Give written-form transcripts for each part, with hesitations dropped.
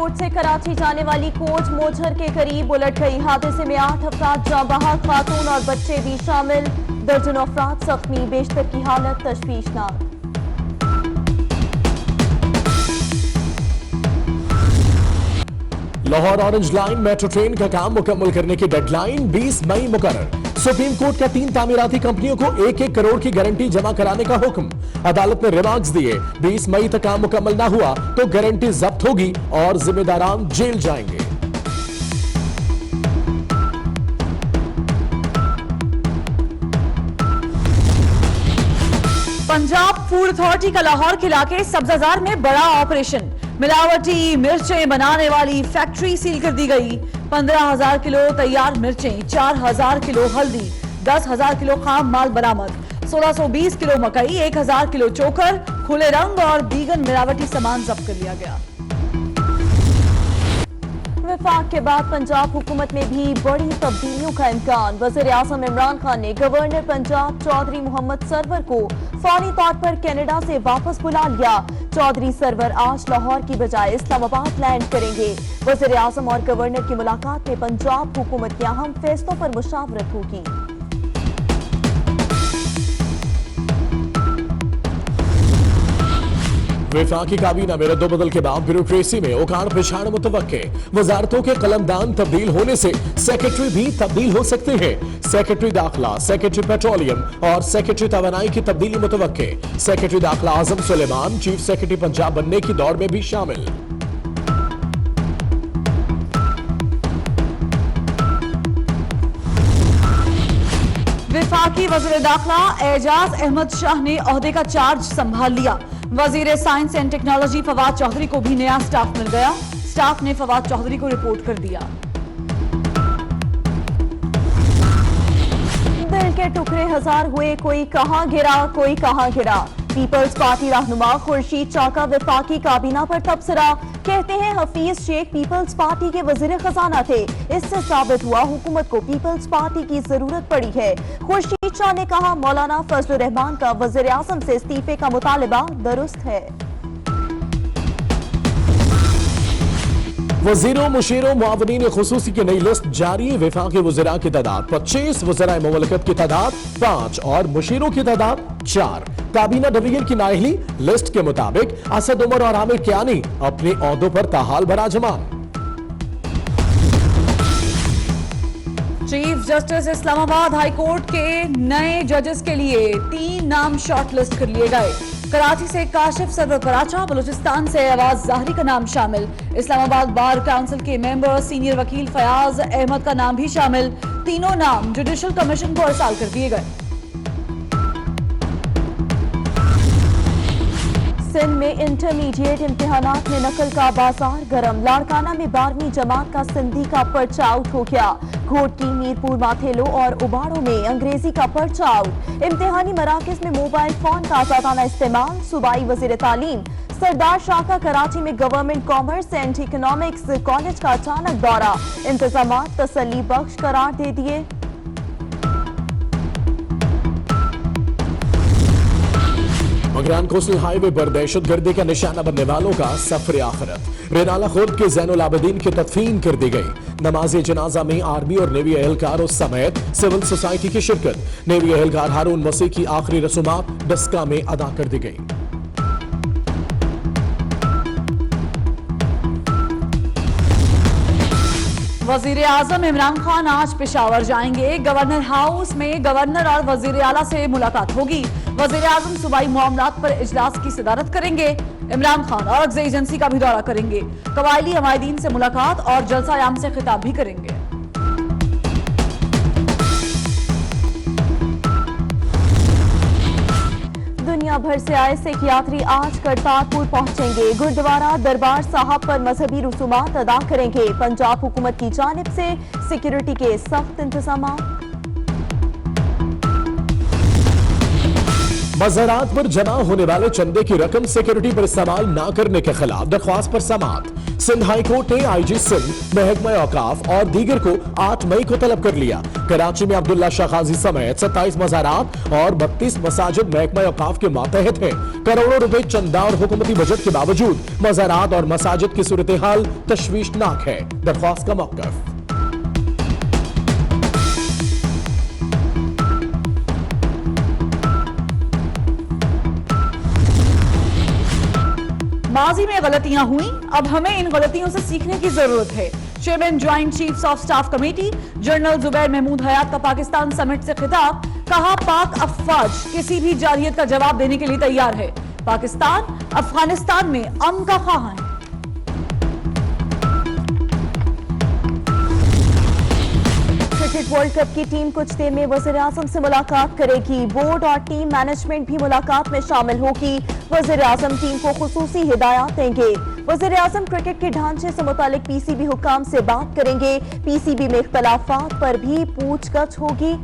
Coat से कराची जाने वाली कोच मोझर के करीब उलट गई। हादसे में 8 अफराद जाँ बहक, खातून और बच्चे भी शामिल। दर्जनों अफराद जख्मी, बेशतर की हालत तशवीशनाक। Lahore orange line metro train का काम मुकम्मल करने की डेडलाइन 20 मई मुकर्रर। सुप्रीम कोर्ट का 3 तामीराती कंपनियों को 1-1 करोड़ की गारंटी जमा कराने का हुक्म। अदालत ने रिमार्क्स दिए, 20 मई तक काम मुकम्मल ना हुआ तो गारंटी जब्त होगी और जिम्मेदारान जेल जाएंगे। पंजाब फूड अथॉरिटी का लाहौर के इलाके सब्जाजार में बड़ा ऑपरेशन। मिलावटी मिर्चें बनाने वाली फैक्ट्री सील कर दी गई। 15,000 किलो तैयार मिर्चें, 4,000 किलो हल्दी, 10,000 किलो खाम माल बरामद, 1620 किलो मकई, 1,000 किलो चोकर, खुले रंग और बीगन मिलावटी सामान जब्त कर लिया गया। विफाक के बाद पंजाब हुकूमत में भी बड़ी तब्दीलियों का इम्कान। वज़ीर आज़म इमरान खान ने गवर्नर पंजाब चौधरी मोहम्मद सरवर को फौरी तौर पर कनाडा से वापस बुला लिया। चौधरी सरवर आज लाहौर की बजाय इस्लामाबाद लैंड करेंगे। वज़ीर आज़म और गवर्नर की मुलाकात में पंजाब हुकूमत के अहम फैसलों पर मुशावरत होगी। वफाकी काबीना में रद्दोबदल के बाद ब्यूरोक्रेसी में उखाड़ पिछाड़ मुतवक्के। वजारतों के कलमदान तब्दील होने से सेक्रेटरी भी तब्दील हो सकते हैं। सेक्रेटरी दाखिला, सेक्रेटरी पेट्रोलियम और सेक्रेटरी तवानाई की तब्दीली मुतवक्के। सेक्रेटरी दाखिला आजम सुलेमान चीफ सेक्रेटरी पंजाब बनने की दौड़ में भी शामिल। विफाकी वज़ीर दाखिला एजाज अहमद शाह ने ओहदे का चार्ज संभाल लिया। वज़ीर science and technology Fawad Chaudhry को भी नया स्टाफ मिल गया। स्टाफ ने फवाद चौधरी को रिपोर्ट कर दिया। दिल के टुकड़े हजार हुए, कोई कहां गिरा कोई कहां गिरा। पीपल्स पार्टी रहनुमा खुर्शीद चाका विफाकी काबीना पर तबसरा। कहते हैं हफीज शेख पीपल्स पार्टी के वजीर खजाना थे। इससे साबित हुआ हुकूमत को पीपल्स पार्टी की जरूरत पड़ी है। खुर्शीद शाह ने कहा मौलाना फजलुर रहमान का वजीर आजम से इस्तीफे का मुतालबा दुरुस्त है। वजीरों, मुशीरों, मुआवनीन खुसूसी की नई लिस्ट जारी। वफाकी वज़रा की तादाद 25, वज़राए मुमलकत की तादाद 5 और मुशीरों की तादाद 4। काबीना डिवीजन की नाअहली लिस्ट के मुताबिक असद उमर और आमिर कियानी अपने ओहदों पर ताहाल बराजमान। Chief justice Islamabad high court के नए जजेस के लिए 3 नाम शॉर्टलिस्ट कर लिए गए। कराची से काशिफ सरवर कराचा, बलूचिस्तान से आवाज जाहरी का नाम शामिल। इस्लामाबाद बार काउंसिल के मेंबर सीनियर वकील फयाज अहमद का नाम भी शामिल। तीनों नाम जुडिशल कमीशन को अरसाल कर दिए गए। सिंध में इंटरमीडिएट इम्तिहानात में नकल का बाजार गरम। लाड़काना में 12वीं जमात का सिंधी का पर्चा आउट हो गया। घोटकी, मीरपुर, माथेलो और उबाड़ो में अंग्रेजी का पर्चा आउट। इम्तिहानी मराकज में मोबाइल फोन का आजादाना इस्तेमाल। सूबाई वजीर तालीम सरदार शाह का कराची में government commerce and economics college का अचानक दौरा। इंतजामात तसल्ली बख्श करार दे दिए। मगरान कोस्टल हाईवे पर दहशतगर्दी का निशाना बनने वालों का सफर आखिरत। रेनाला खुर्द के जैनुल आबदीन की तदफीन कर दी गई। नमाज जनाजा में आर्मी और नेवी एहलकारों समेत सिविल सोसाइटी की शिरकत। नेवी एहलकार हारून मसीह की आखिरी रसूमात डस्का में अदा कर दी गई। वजीर आजम इमरान खान आज पेशावर जाएंगे। गवर्नर हाउस में गवर्नर और वजीर आला से मुलाकात होगी। वजीर आजम सूबाई मामलात पर इजलास की सदारत करेंगे। इमरान खान और एजेंसी का भी दौरा करेंगे। कबायली हमायदीन से मुलाकात और जलसा-ए-आम से खिताब भी करेंगे। दुनिया भर से आए सिख यात्री आज करतारपुर पहुंचेंगे। गुरुद्वारा दरबार साहब पर मजहबी रसूमात अदा करेंगे। पंजाब हुकूमत की जानिब से सिक्योरिटी के सख्त इंतजाम। मज़ारात पर जमा होने वाले चंदे की रकम सिक्योरिटी पर इस्तेमाल न करने के खिलाफ दरख्वास्त पर समाअत। सिंध हाई कोर्ट ने आईजी सिंध, महकमा औकाफ और दीगर को 8 मई को तलब कर लिया। कराची में अब्दुल्ला शाह गाजी समेत 27 मज़ारात और 32 मसाजिद महकमा औकाफ के मातहत हैं। करोड़ों रुपए चंदा और हुकूमती बजट के बावजूद मज़ारात और मसाजिद की सूरत हाल तशवीशनाक है। दरख्वास्त का मौक़िफ़। माजी में गलतियां हुई, अब हमें इन गलतियों से सीखने की जरूरत है। Chairman joint chiefs of staff committee general Zubair Mahmood Hayat का पाकिस्तान समिट से खिताब, कहा पाक अफवाज किसी भी जारहियत का जवाब देने के लिए तैयार है। पाकिस्तान अफगानिस्तान में अमन का ख्वाह है। क्रिकेट वर्ल्ड कप की टीम कुछ देर में वज़ीर-ए-आज़म से मुलाकात करेगी। बोर्ड और टीम मैनेजमेंट भी मुलाकात में शामिल होगी। वज़ीर-ए-आज़म टीम को खुसूसी हिदायत देंगे। वज़ीर-ए-आज़म क्रिकेट के ढांचे से मुतालिक पीसीबी हुक्काम से बात करेंगे। पीसीबी में इख्तलाफात पर भी पूछगछ होगी।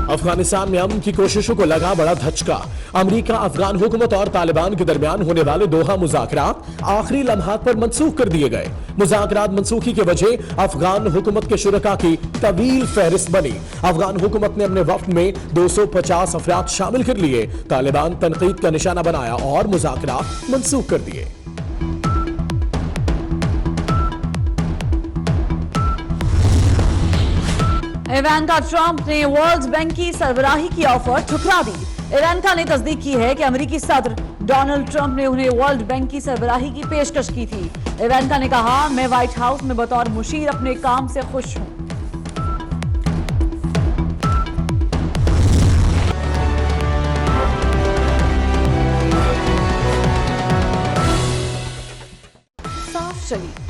अफगानिस्तान में अमन की कोशिशों को लगा बड़ा धचका। अमेरिका अफगान हुकूमत और तालिबान के दरमियान होने वाले दोहा मुज़ाकरात आखिरी लम्हात पर मनसूख कर दिए गए। मुज़ाकरात मनसूखी की वजह अफगान हुकूमत के शुरका की तवील फहरिस्त बनी। अफगान हुकूमत ने अपने वफ्द में 250 अफराद शामिल कर लिए। तालिबान तनकीद का निशाना बनाया और मुज़ाकरात मनसूख कर दिए। इवांका ट्रंप ने वर्ल्ड बैंक की सरबराही की ऑफर ठुकरा दी। इवांका ने तस्दीक की है कि अमेरिकी सदर डोनाल्ड ट्रंप ने उन्हें वर्ल्ड बैंक की सरबराही की पेशकश की थी। इवांका ने कहा, मैं व्हाइट हाउस में बतौर मुशीर अपने काम से खुश हूं।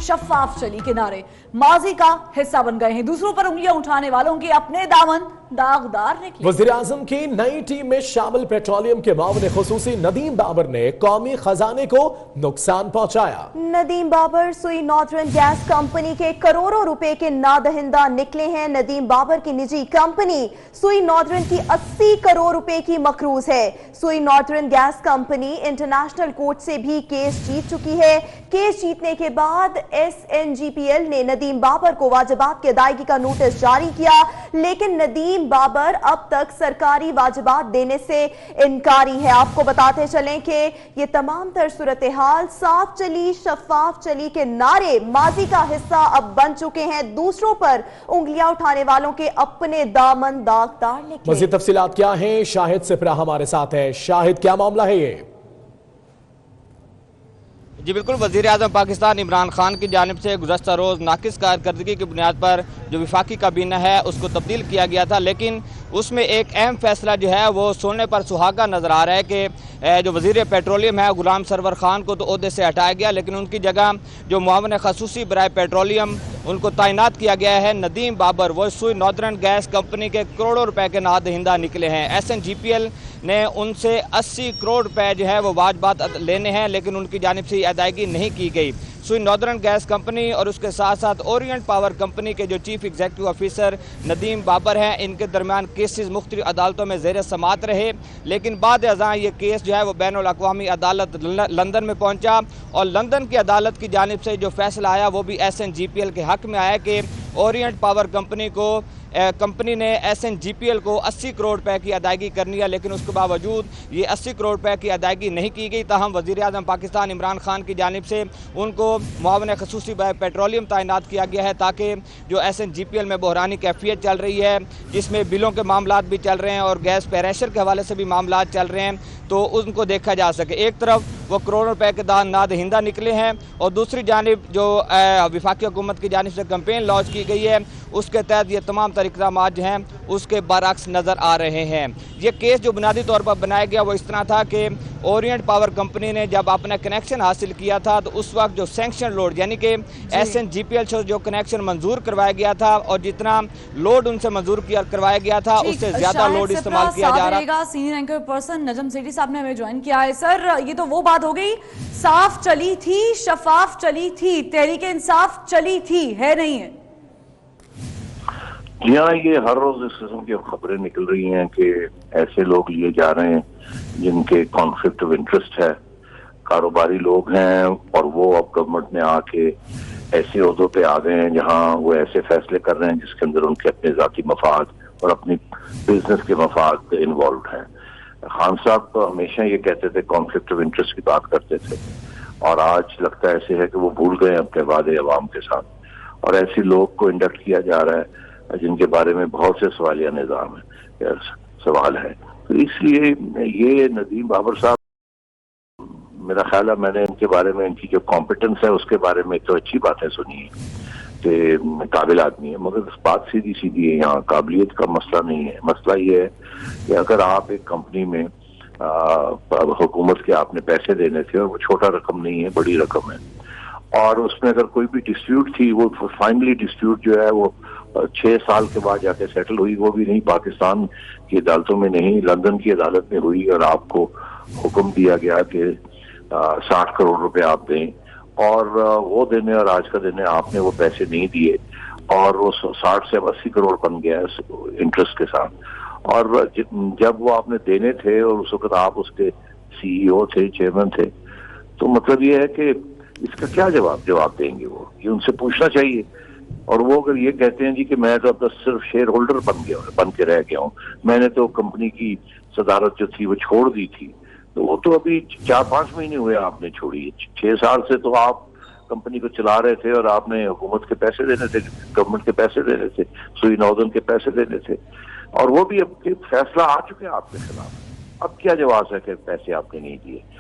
शफाफ चली के नारे माजी का हिस्सा बन गए हैं। दूसरों पर उंगलियां उठाने वालों के अपने दामन दागदार निकले। वज़ीर-ए-आज़म की नई टीम में शामिल पेट्रोलियम के मामले खुसूसी नदीम बाबर ने कौमी खजाने को नुकसान पहुंचाया। नदीम बाबर सुई नॉर्दर्न गैस कंपनी के करोड़ों रुपए के नादहिंदा निकले हैं। नदीम बाबर की निजी कंपनी सुई नॉर्दर्न की 80 करोड़ रुपए की मकरूज है। सुई northern gas company international court से भी केस जीत चुकी है। केस जीतने के बाद SNGPL ने नदीम बाबर को वाजिबात की अदायगी का नोटिस जारी किया, लेकिन नदीम बाबर अब तक सरकारी वाजिबात देने से इनकारी है। आपको बताते चलें कि ये तमाम तर सूरत हाल साफ चली शफाफ चली के नारे माजी का हिस्सा अब बन चुके हैं। दूसरों पर उंगलियां उठाने वालों के अपने दामन दागदार निकले। मज़ीद तफसीलात क्या हैं? शाहिद सिपरा हमारे साथ है। शाहिद, क्या मामला है ये? जी बिल्कुल, वज़ीर-ए-आज़म पाकिस्तान इमरान खान की जानिब से गुज़श्ता रोज़ नाकिस कारकर्दगी की बुनियाद पर जो विफाकी काबीना है उसको तब्दील किया गया था, लेकिन उसमें एक अहम फैसला जो है वो सोने पर सुहागा नज़र आ रहा है कि जो वज़ीर पेट्रोलियम है गुलाम सरवर खान को तो ओहदे से हटाया गया, लेकिन उनकी जगह जो मुआवन खसूसी बराए पेट्रोलियम उनको तैनात किया गया है नदीम बाबर। वो सुई नॉर्दर्न गैस कंपनी के करोड़ों रुपए के नादहिंदा निकले हैं। SNGPL ने उनसे 80 करोड़ रुपए जो है वो वाजबात लेने हैं, लेकिन उनकी जानिब से अदायगी नहीं की गई। सुई नॉर्दर्न गैस कंपनी और उसके साथ साथ ओरिएंट पावर कंपनी के जो chief executive officer Nadeem Babar हैं, इनके दरमियान केसेस मुख्तलिफ अदालतों में ज़ेर समात रहे, लेकिन बाद अज़ां ये केस जो है वो बैनुल अक़वामी अदालत लंदन में पहुंचा और लंदन की अदालत की जानिब से जो फैसला आया वो भी SNGPL के हक़ में आया कि ओरिएंट पावर कंपनी ने SNGPL को 80 करोड़ रुपए की अदायगी करनी है, लेकिन उसके बावजूद ये 80 करोड़ रुपए की अदायगी नहीं की गई। ताहम वज़ीर-ए-आज़म पाकिस्तान इमरान खान की जानिब से उनको मुआवन खसूसी पेट्रोलियम तैनात किया गया है, ताकि जो SNGPL में बहरानी कैफियत चल रही है, जिसमें बिलों के मामलात भी चल रहे हैं और गैस प्रेशर के हवाले से भी मामलात चल रहे हैं, तो उनको देखा जा सके। एक तरफ वो करोड़ों रुपए के नादहिंदा निकले हैं और दूसरी जानिब जो विफाकी हुकूमत की जानिब से कैंपेन लॉन्च की गई है उसके तहत ये तमाम इक़दामात जो हैं उसके बरअक्स नज़र आ रहे हैं। ये केस जो बुनियादी तौर पर बनाया गया वो इस तरह था कि ओरिएंट पावर कंपनी ने जब अपना कनेक्शन हासिल किया था तो उस वक्त जो सैंक्शन लोड यानी कि SNGPL से जो कनेक्शन मंजूर करवाया गया था और जितना लोड उनसे मंजूर करवाया गया था उससे ज़्यादा लोड इस्तेमाल किया जा रहा। Senior anchor person Najam Sethi साहब ने हमें ज्वाइन किया है। सर, ये तो वो बात हो गई, साफ चली थी शफाफ चली थी, तहरीक इंसाफ चली थी, है नहीं है? जी हाँ, ये हर रोज इस किस्म की खबरें निकल रही हैं कि ऐसे लोग लिए जा रहे हैं जिनके कॉन्फ्लिक्ट ऑफ इंटरेस्ट है, कारोबारी लोग हैं और वो अब गवर्नमेंट में आके ऐसे ओहदों पे आ गए हैं जहां वो ऐसे फैसले कर रहे हैं जिसके अंदर उनके अपने जाती मफाद और अपनी बिजनेस के मफाद इन्वॉल्व हैं। खान साहब तो हमेशा ये कहते थे, कॉन्फ्लिक्ट ऑफ इंटरेस्ट की बात करते थे, और आज लगता है ऐसे है कि वो भूल गए अपने वादे अवाम के साथ, और ऐसे लोग को इंडक्ट किया जा रहा है जिनके बारे में बहुत से सवालिया निजाम है, सवाल है। तो इसलिए ये नदीम बाबर साहब, मेरा ख्याल है मैंने इनके बारे में, इनकी जो कॉम्पिटेंस है उसके बारे में तो अच्छी बातें सुनी है कि काबिल आदमी है, मगर बात सीधी सीधी है, यहाँ काबिलियत का मसला नहीं है। मसला ये है कि अगर आप एक कंपनी में हुकूमत के आपने पैसे देने थे और वो छोटा रकम नहीं है, बड़ी रकम है, और उसमें अगर कोई भी डिस्प्यूट थी, वो फाइनली डिस्प्यूट जो है वो 6 साल के बाद जाके सेटल हुई, वो भी नहीं पाकिस्तान की अदालतों में नहीं, लंदन की अदालत में हुई, और आपको हुक्म दिया गया कि 60 करोड़ रुपए आप दें, और वो देने और आज का देने आपने वो पैसे नहीं दिए, और वो 60 से 80 करोड़ बन गया इंटरेस्ट के साथ। और जब वो आपने देने थे और उस वक्त आप उसके CEO थे, चेयरमैन थे, तो मतलब ये है कि इसका क्या जवाब देंगे वो, ये उनसे पूछना चाहिए। और वो अगर ये कहते हैं जी कि मैं तो अब सिर्फ शेयर होल्डर बन के रह गया हूँ, मैंने तो कंपनी की सदारत जो थी वो छोड़ दी थी, तो वो तो अभी 4-5 महीने हुए आपने छोड़ी, 6 साल से तो आप कंपनी को चला रहे थे और आपने हुकूमत के पैसे देने थे, गवर्नमेंट के पैसे देने थे, सुई नौदन के पैसे देने थे, और वो भी अब फैसला आ चुके हैं आपके खिलाफ। अब क्या जवाब है कि पैसे आपने नहीं दिए।